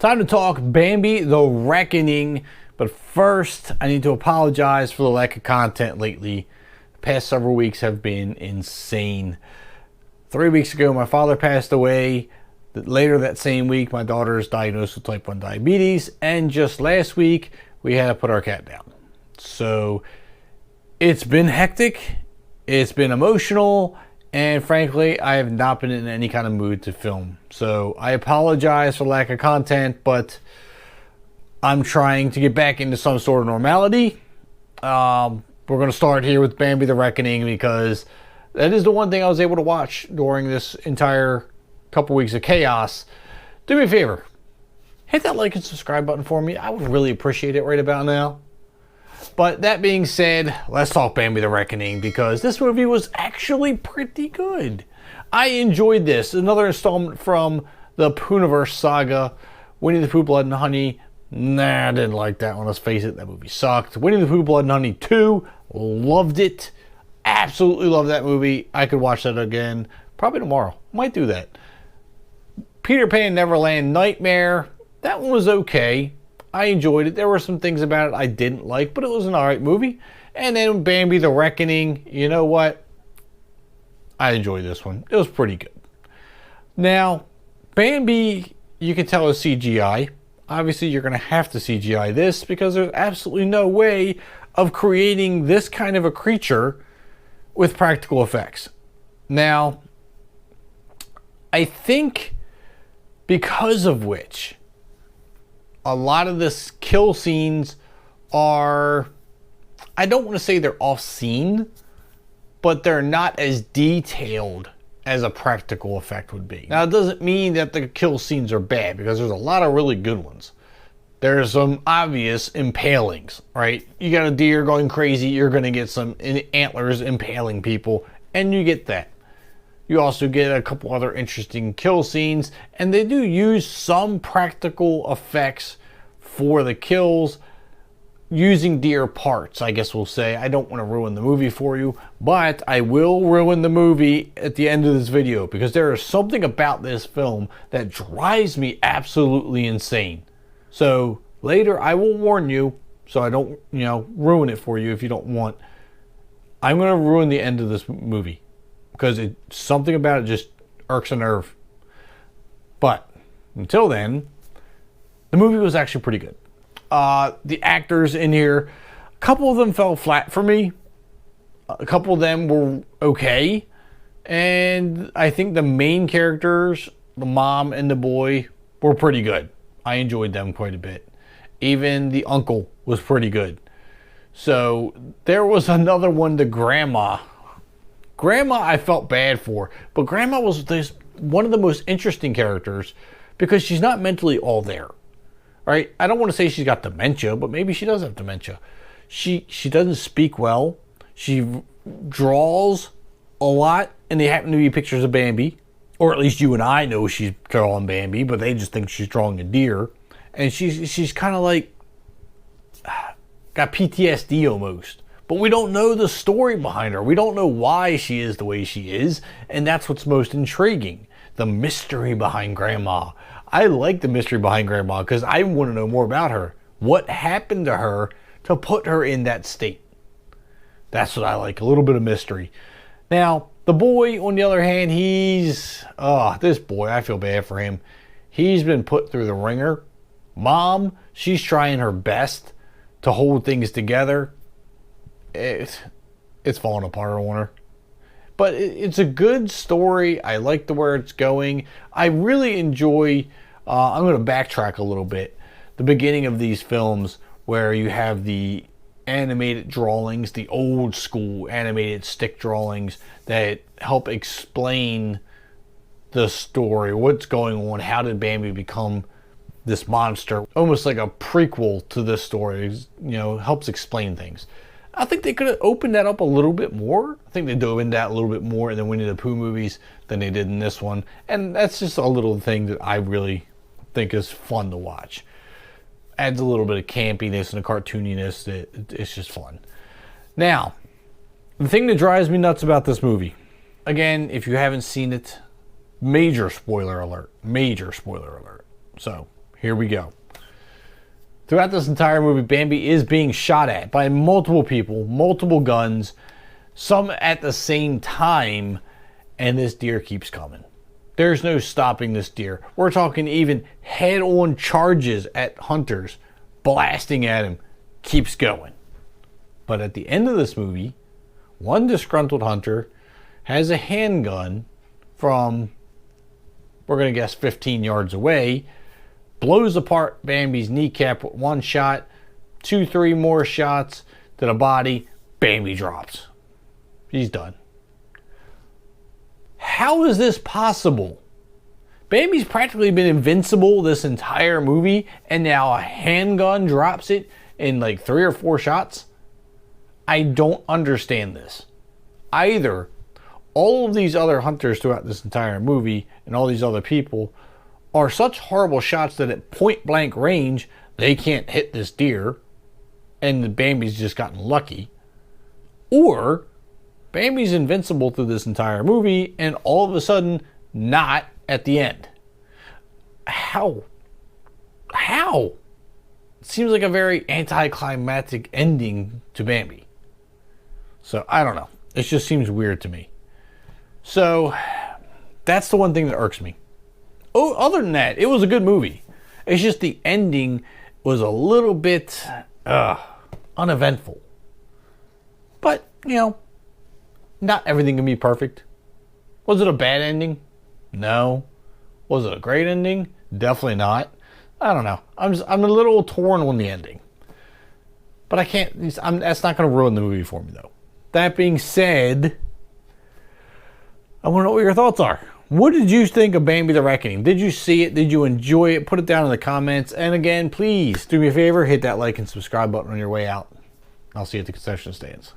Time to talk Bambi the Reckoning, but first I need to apologize for the lack of content lately. The past several weeks have been insane. 3 weeks ago my father passed away. Later that same week my daughter is diagnosed with type 1 diabetes, and just last week we had to put our cat down. So it's been hectic, it's been emotional, and frankly, I have not been in any kind of mood to film. So I apologize for lack of content, but I'm trying to get back into some sort of normality. We're going to start here with Bambi the Reckoning because that is the one thing I was able to watch during this entire couple weeks of chaos. Do me a favor, hit that like and subscribe button for me. I would really appreciate it right about now. But that being said, let's talk Bambi the Reckoning because this movie was actually pretty good. I enjoyed this. Another installment from the Poohniverse saga. Winnie the Pooh, Blood and Honey. Nah, I didn't like that one. Let's face it, that movie sucked. Winnie the Pooh, Blood and Honey 2. Loved it. Absolutely love that movie. I could watch that again. Probably tomorrow. Might do that. Peter Pan Neverland Nightmare. That one was okay. I enjoyed it. There were some things about it I didn't like, but it was an alright movie. And then Bambi the Reckoning, you know what? I enjoyed this one. It was pretty good. Now, Bambi, you can tell is CGI. Obviously, you're going to have to CGI this because there's absolutely no way of creating this kind of a creature with practical effects. Now, I think because of which a lot of the kill scenes are, I don't want to say they're off scene, but they're not as detailed as a practical effect would be. Now, it doesn't mean that the kill scenes are bad because there's a lot of really good ones. There's some obvious impalings, right? You got a deer going crazy, you're going to get some antlers impaling people, and you get that. You also get a couple other interesting kill scenes, and they do use some practical effects for the kills using deer parts, I guess we'll say. I don't want to ruin the movie for you, but I will ruin the movie at the end of this video because there is something about this film that drives me absolutely insane. So later I will warn you so I don't, ruin it for you if you don't want. I'm going to ruin the end of this movie because something about it just irks a nerve. But until then, the movie was actually pretty good. The actors in here, a couple of them fell flat for me. A couple of them were okay. And I think the main characters, the mom and the boy, were pretty good. I enjoyed them quite a bit. Even the uncle was pretty good. So there was another one, the grandma. Grandma I felt bad for, but Grandma was one of the most interesting characters because she's not mentally all there. Right? I don't want to say she's got dementia, but maybe she does have dementia. She doesn't speak well. She draws a lot, and they happen to be pictures of Bambi. Or at least you and I know she's drawing Bambi, but they just think she's drawing a deer. And she's kind of like got PTSD almost. But we don't know the story behind her. We don't know why she is the way she is, and that's what's most intriguing. The mystery behind Grandma. I like the mystery behind Grandma because I want to know more about her. What happened to her to put her in that state? That's what I like, a little bit of mystery. Now, the boy, on the other hand, this boy, I feel bad for him. He's been put through the ringer. Mom, she's trying her best to hold things together. It's falling apart on her. But it's a good story. I like where it's going. I really enjoy, I'm going to backtrack a little bit, the beginning of these films where you have the animated drawings, the old school animated stick drawings that help explain the story, what's going on, how did Bambi become this monster, almost like a prequel to this story, helps explain things. I think they could have opened that up a little bit more. I think they dove into that a little bit more in the Winnie the Pooh movies than they did in this one. And that's just a little thing that I really think is fun to watch. Adds a little bit of campiness and a cartooniness. It's just fun. Now, the thing that drives me nuts about this movie, again, if you haven't seen it, major spoiler alert. Major spoiler alert. So, Here we go. Throughout this entire movie, Bambi is being shot at by multiple people, multiple guns, some at the same time, and this deer keeps coming. There's no stopping this deer. We're talking even head-on charges at hunters, blasting at him, keeps going. But at the end of this movie, one disgruntled hunter has a handgun from, we're going to guess 15 yards away, blows apart Bambi's kneecap with one shot, 2-3 more shots to the body, Bambi drops. He's done. How is this possible? Bambi's practically been invincible this entire movie, and now a handgun drops it in like 3 or 4 shots? I don't understand this. Either all of these other hunters throughout this entire movie and all these other people are such horrible shots that at point blank range they can't hit this deer and the Bambi's just gotten lucky, or Bambi's invincible through this entire movie and all of a sudden not at the end. How? It seems like a very anticlimactic ending to Bambi. So I don't know. It just seems weird to me. So that's the one thing that irks me. Oh, other than that, it was a good movie. It's just the ending was a little bit uneventful. But, you know, not everything can be perfect. Was it a bad ending? No. Was it a great ending? Definitely not. I don't know. I'm a little torn on the ending. But I can't, that's not going to ruin the movie for me though. That being said, I want to know what your thoughts are. What did you think of Bambi the Reckoning? Did you see it? Did you enjoy it? Put it down in the comments. And again, please do me a favor, hit that like and subscribe button on your way out. I'll see you at the concession stands.